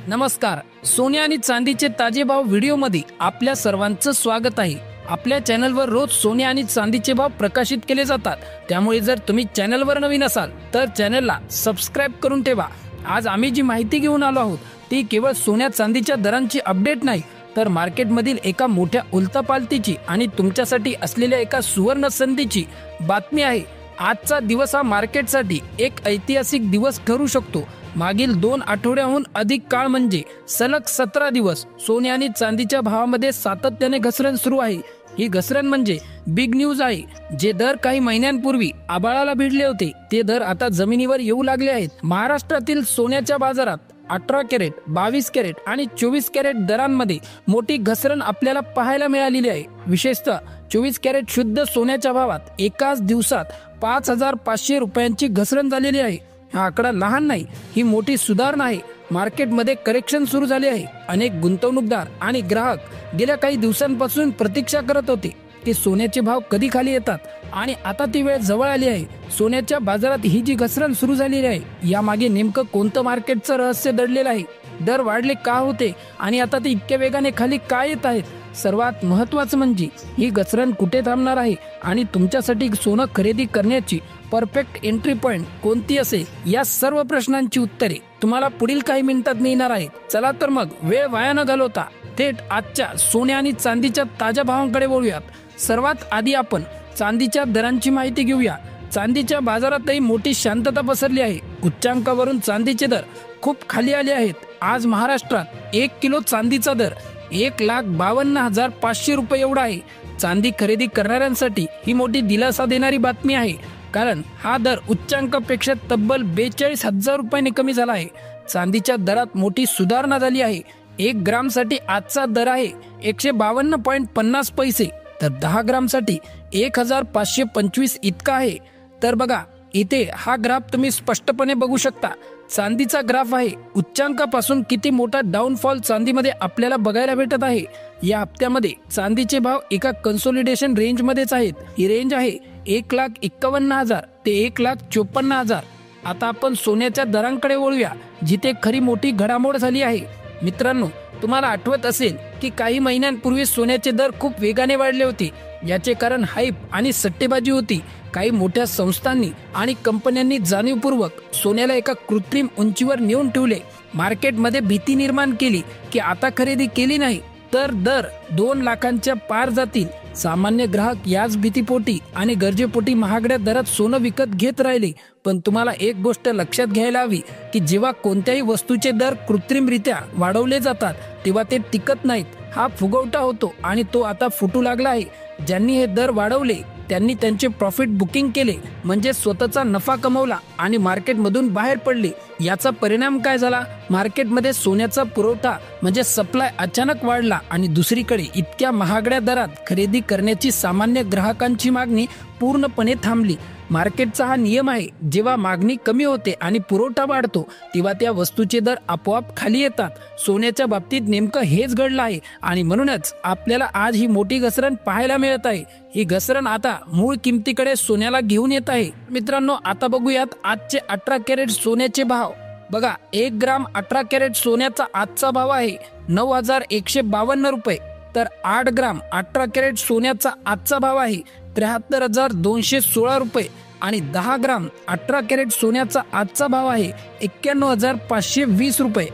नमस्कार. सोने आणि चांदीचे ताजे भाव व्हिडिओमध्ये आपल्या सर्वांचं स्वागत आहे. आपल्या चॅनलवर रोज सोने आणि चांदीचे भाव प्रकाशित केले जातात, त्यामुळे जर तुम्ही चॅनलवर नवीन असाल तर चॅनलला सबस्क्राइब करून ठेवा. आज आम्ही जी माहिती घेऊन आलो आहोत ती केवळ सोन्या चांदीच्या दरांची अपडेट नाही, तर मार्केटमधील एका मोठ्या उलथापालथीची आणि तुमच्यासाठी असलेल्या एका सुवर्ण संधीची बातमी आहे. आजचा दिवस हा मार्केटसाठी एक ऐतिहासिक दिवस ठरू शकतो. मागील 2 आठवड्याहून अधिक काळ म्हणजे सलग 17 दिवस सोने आणि चांदीच्या भावामध्ये सातत्याने घसरण सुरू आहे. ही घसरण म्हणजे बिग न्यूज आहे. जे दर काही महिन्यांपूर्वी आभाळाला भिडले होते ते दर आता जमिनीवर येऊ लागले आहेत. महाराष्ट्रातील सोन्याच्या बाजारात 18 कॅरेट, 22 कॅरेट आणि 24 कॅरेट दरांमध्ये मोठी घसरण आपल्याला पाहायला मिळालेली आहे. विशेषतः 24 कॅरेट शुद्ध सोन्याच्या भावात एकाच दिवसात 5,500 रुपयांची घसरण झालेली आहे. हा आकडा लहान नाही, ही मोठी सुधारणा आहे. मार्केटमध्ये करेक्शन सुरू झाले आहे. अनेक गुंतवणूकदार आणि ग्राहक गेल्या काही दिवसांपासून प्रतीक्षा करत होते की सोन्याचे भाव कधी खाली येतात, आणि आता ती वेळ जवळ आली आहे. सोन्याच्या बाजारात ही जी घसरण सुरू झालेली आहे यामागे नेमकं कोणतं मार्केटचं रहस्य दडलेलं आहे? दर वाढले का होते आणि आता ते इतक्या वेगाने खाली का येत आहेत? सर्वात महत्त्वाचं म्हणजे ही घसरण कुठे थांबणार आहे आणि तुमच्यासाठी सोनं खरेदी करण्याची परफेक्ट एंट्री पॉइंट कोणती असेल? या सर्व प्रश्नांची उत्तरे तुम्हाला पुढील काही मिनिटात मिळणार आहे. चला तर मग वेळ वाया न घालवता थेट आजच्या सोने आणि चांदीच्या ताज्या भावांकडे वळूयात. सर्वात आधी आपण चांदीच्या दरांची माहिती घेऊया. चांदीच्या बाजारातही मोठी शांतता पसरली आहे. उच्चांकावरून चांदीचे दर खूप खाली आले आहेत. आज महाराष्ट्रात 1 किलो चांदीचा दर 1,52,500 रुपये एवढा आहे. चांदी खरेदी करणाऱ्यांसाठी ही मोठी दिलासा देणारी बातमी आहे, कारण हा दर उच्चांकापेक्षा तब्बल 42,000 रुपयांनी कमी झाला आहे. चांदीच्या दरात मोठी सुधारणा झाली आहे. 1 ग्रामसाठी आजचा दर आहे 152.50 पैसे, तर 10 ग्रामसाठी 1,525 इतका आहे. तर बघा इथे हा ग्राफ तुम्ही स्पष्टपणे बघू शकता. चांदीचा ग्राफ आहे. उच्चांकापासून किती मोठा डाऊनफॉल चांदीमध्ये आपल्याला बघायला भेटत आहे. या हप्त्यामध्ये चांदीचे भाव एका कन्सोलिडेशन रेंजमध्येच आहेत. ही रेंज आहे 1,51,000 ते 1,54,000. आता आपण सोन्याच्या दरांकडे वळूया, जिथे खरी मोठी घडामोड झाली आहे. मित्रांनो, तुम्हाला आठवत असेल की काही महिन्यांपूर्वी सोन्याचे दर खूप वेगाने वाढले होते. याचे कारण हाईप आणि सट्टेबाजी होती. काही मोठ्या संस्थांनी आणि कंपन्यांनी जाणीवपूर्वक सोन्याला एका कृत्रिम उंचीवर नेऊन ठेवले. मार्केटमध्ये भीती निर्माण केली की आता खरेदी केली नाही तर दर 2 लाखांच्या पार जातील. सामान्य ग्राहक याच भीतीपोटी आणि गरजेपोटी महागड्या दरात सोनं विकत घेत राहिले. पण तुम्हाला एक गोष्ट लक्षात घ्यायला हवी की जेव्हा कोणत्याही वस्तूचे दर कृत्रिमरित्या वाढवले जातात तेव्हा ते टिकत नाहीत. हा फुगवटा होतो आणि तो आता फुटू लागला आहे. ज्यांनी हे दर वाढवले त्यांनी त्यांचे प्रॉफिट बुकिंग केले, म्हणजे स्वतःचा नफा कमवला आणि मार्केटमधून बाहेर पडले. याचा परिणाम काय झाला? मार्केटमध्ये सोन्याचा पुरवठा म्हणजे सप्लाय अचानक वाढला आणि दुसरीकडे इतक्या महागड्या दरात खरेदी करण्याची सामान्य ग्राहकांची मागणी पूर्णपणे थांबली. मार्केटचा हा नियम आहे. जेव्हा मागणी कमी होते आणि पुरवठा वाढतो तेव्हा त्या वस्तूचे दर आपोआप खाली येतात. सोन्याच्या बाबतीत नेमकं हेच घडलं आहे आणि म्हणूनच आपल्याला आज ही मोठी घसरण पाहायला मिळत आहे. ही घसरण आता मूळ किमतीकडे सोन्याला घेऊन येत आहे. मित्रांनो, आता बघूयात आजचे 18 कॅरेट सोन्याचे भाव. बघा, 1 ग्राम 18 कॅरेट सोन्याचा आजचा भाव आहे 9,152 रुपये, तर 8 ग्राम 18 कॅरेट सोन्याचा आजचा भाव आहे 73,216 रुपये आणि 10 ग्राम 18 कॅरेट सोन्याचा आजचा भाव आहे 91,520 रुपये.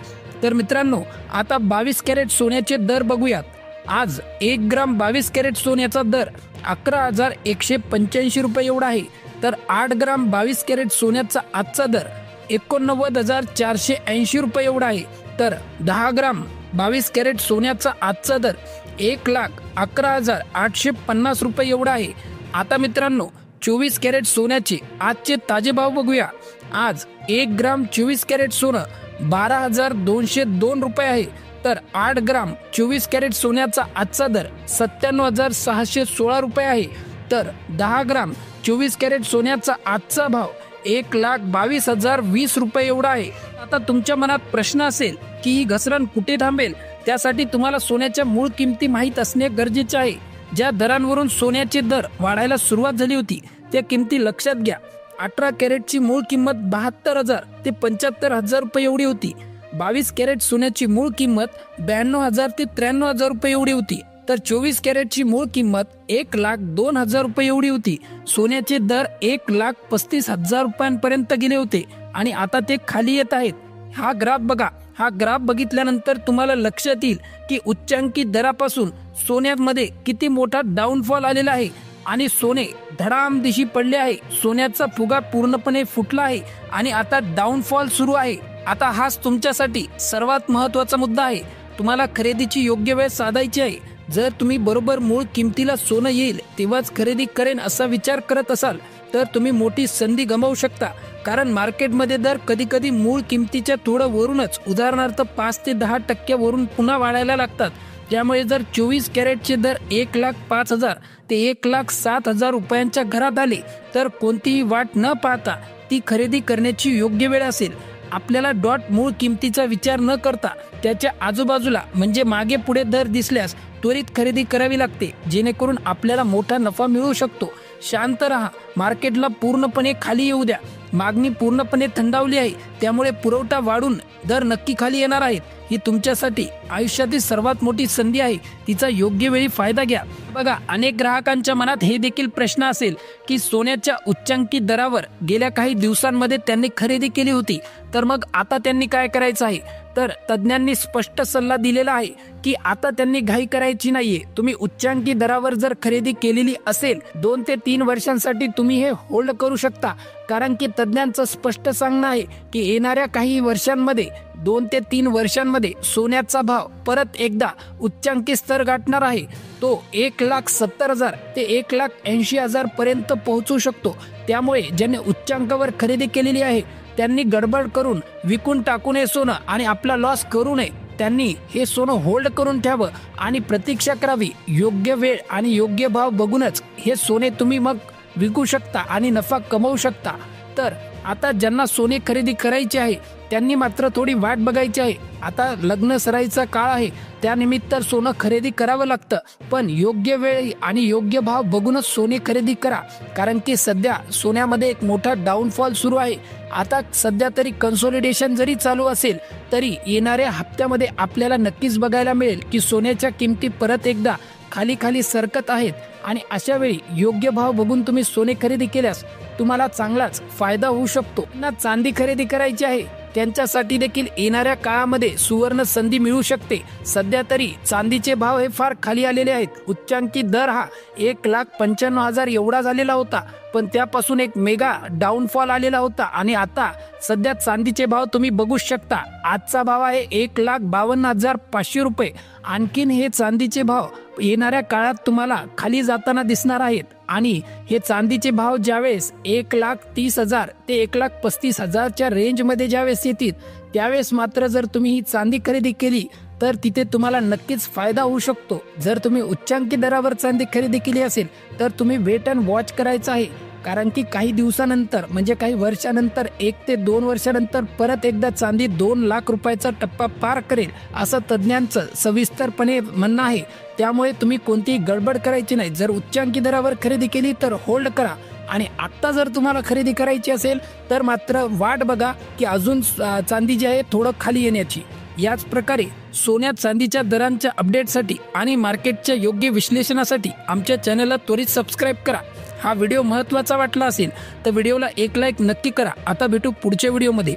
तर मित्रांनो, आता 22 कॅरेट सोन्याचे दर बघूयात. आज 1 ग्राम 22 कॅरेट सोन्याचा दर 11,185 रुपये एवढा आहे, तर 8 ग्राम 22 कॅरेट सोन्याचा आजचा दर 89,480 रुपये एवढा आहे, तर 10 ग्राम 22 कॅरेट सोन्याचा आजचा दर 1,11,850 रुपये एवढा आहे. आता मित्रांनो, 24 कॅरेट सोन्याचे आजचे ताजे भाव बघूया. आज 1 ग्राम 24 कॅरेट सोनं 12,202 रुपये आहे, तर 8 ग्राम 24 कॅरेट सोन्याचा आजचा दर 97,616 रुपये आहे, तर 10 ग्राम 24 कॅरेट सोन्याचा आजचा भाव 1,22,020 रुपये एवढा आहे. आता तुमच्या मनात प्रश्न असेल की ही घसरण कुठे थांबेल? त्यासाठी तुम्हाला सोन्याच्या मूळ किमती माहीत असणे गरजेचे आहे. ज्या दरांवरून सोन्याचे दर वाढायला सुरुवात झाली होती त्या किमती लक्षात घ्या. 18 कॅरेटची मूळ किंमत 72,000 ते 75,000 रुपये एवढी होती. 22 कॅरेट सोन्याची मूळ किंमत 92,000 ते 93,000 रुपये एवढी होती, तर 24 कॅरेटची मूळ किंमत 1,02,000 रुपये एवढी होती. सोन्याचे दर 1,35,000 रुपयांपर्यंत गेले होते आणि आता ते खाली येत आहेत. हा ग्राफ बघा. हा ग्राफ बघितल्यानंतर तुम्हाला लक्षात येईल की उच्चांकी दरापासून सोन्यामध्ये किती मोठा डाऊनफॉल आलेला आहे आणि सोने धडाम दिशी पडले आहे. सोन्याचा फुगा पूर्णपणे फुटला आहे आणि आता डाऊनफॉल सुरू आहे. आता हाच तुमच्यासाठी सर्वात महत्त्वाचा मुद्दा आहे. तुम्हाला खरेदीची योग्य वेळ साधायची आहे. जर तुम्ही बरोबर मूळ किमतीला सोनं येईल तेव्हाच खरेदी करेन असा विचार करत असाल तर तुम्ही मोठी संधी गमावू शकता. कारण मार्केटमध्ये दर कधी कधी मूळ किमतीच्या थोडं वरूनच, उदाहरणार्थ 5 ते 10% वरून पुन्हा वाढायला लागतात. त्यामुळे जर 24 कॅरेटचे दर 1,05,000 ते 1,07,000 रुपयांच्या घरात आले तर कोणतीही वाट न पाहता ती खरेदी करण्याची योग्य वेळ असेल. आपल्याला डॉट मूळ किमतीचा विचार न करता त्याच्या आजूबाजूला म्हणजे मागे पुढे दर दिसल्यास त्वरित खरेदी करावी लागते, जेणेकरून आपल्याला मोठा नफा मिळू शकतो. शांत रहा. मार्केटला पूर्णपणे खाली येऊ द्या. मागणी पूर्णपणे थंडावली आहे, त्यामुळे पुरवठा वाढून दर नक्की खाली येणार आहेत. ही तुमच्यासाठी आयुष्यातील सर्वात मोठी संधी आहे. तिचा योग्य वेळी फायदा घ्या. बघा, अनेक ग्राहकांच्या मनात हे देखील प्रश्न असेल की सोन्याच्या उच्चांकी दरावर गेल्या काही दिवसांमध्ये त्यांनी खरेदी केली होती, तर मग आता त्यांनी काय करायचं आहे? तर तज्ज्ञांनी स्पष्ट सल्ला दिलेला आहे की आता त्यांनी घाई करायची नाहीये. तुम्ही उच्चांकी दरावर जर खरेदी केलेली असेल 2 ते 3 वर्षांसाठी तुम्ही हे होल्ड करू शकता. कारण की तज्ज्ञांचं स्पष्ट सांगणं आहे की येणाऱ्या काही वर्षांमध्ये 2 ते 3 वर्षांमध्ये सोन्याचा भाव परत एकदा उच्चांकी स्तर गाठणार आहे. तो 1,70,000 ते 1,80,000 पर्यंत पोहोचू शकतो. त्यामुळे ज्यांनी उच्चांकावर खरेदी केलेली आहे त्यांनी गडबड करून विकून टाकू नये सोनं आणि आपला लॉस करू नये. त्यांनी हे सोनं होल्ड करून ठेवावं आणि प्रतीक्षा करावी. योग्य वेळ आणि योग्य भाव बघूनच हे सोने तुम्ही मग विकू शकता आणि नफा कमवू शकता. तर आता ज्यांना सोने खरेदी करायचे आहे त्यांनी मात्र थोडी वाट बघायची आहे. आता लग्न सराईचा काळ आहे, त्यानिमित्त सोनं खरेदी करावं लागतं. पण योग्य वेळ आणि योग्य भाव बघूनच सोने खरेदी करा. कारण की सध्या सोन्यामध्ये एक मोठा डाऊनफॉल सुरू आहे. आता सध्या तरी कन्सोलिडेशन जरी चालू असेल तरी येणाऱ्या हप्त्यामध्ये आपल्याला नक्कीच बघायला मिळेल की सोन्याच्या किमती परत एकदा खाली खाली सरकत आहेत. आणि अशा वेळी योग्य भाव बघून तुम्ही सोने खरेदी केल्यास तुम्हाला चांगलाच फायदा होऊ शकतो. ना चांदी खरेदी करायची आहे त्यांच्यासाठी देखील येणाऱ्या काळामध्ये सुवर्ण संधी मिळू शकते. सध्या तरी चांदीचे भाव हे फार खाली आलेले आहेत. उच्चांकी दर हा 1,95,000 एवढा झालेला होता, पण त्यापासून एक मेगा डाऊनफॉल आलेला होता आणि आता सध्या चांदीचे भाव तुम्ही बघू शकता. आजचा भाव आहे 1,52,500 रुपये. आणखीन हे चांदीचे भाव येणाऱ्या काळात तुम्हाला खाली जाताना दिसणार आहेत. आणि हे चांदीचे भाव ज्यावेळेस 1,30,000 ते 1,35,000च्या रेंजमध्ये ज्यावेळेस येतील त्यावेळेस मात्र जर तुम्ही ही चांदी खरेदी केली तर तिथे तुम्हाला नक्कीच फायदा होऊ शकतो. जर तुम्ही उच्चांकी दरावर चांदी खरेदी केली असेल तर तुम्ही वेट अँड वॉच करायचं आहे. कारण की काही दिवसानंतर म्हणजे काही वर्षानंतर 1 ते 2 वर्षानंतर परत एकदा चांदी 2 लाख रुपयाचा टप्पा पार करेल असं तज्ज्ञांचं सविस्तरपणे म्हणणं आहे. त्यामुळे तुम्ही कोणतीही गडबड करायची नाही. जर उच्चांकी दरावर खरेदी केली तर होल्ड करा आणि आत्ता जर तुम्हाला खरेदी करायची असेल तर मात्र वाट बघा की अजून चांदी जी आहे थोडं खाली येण्याची. याच प्रकारे सोन्या चांदीच्या दरांच्या अपडेटसाठी आणि मार्केटच्या योग्य विश्लेषणासाठी आमच्या चॅनलला त्वरित सबस्क्राईब करा. हा व्हिडिओ महत्त्वाचा वाटला असेल तर व्हिडिओला एक लाईक नक्की करा. आता भेटू पुढच्या व्हिडिओमध्ये.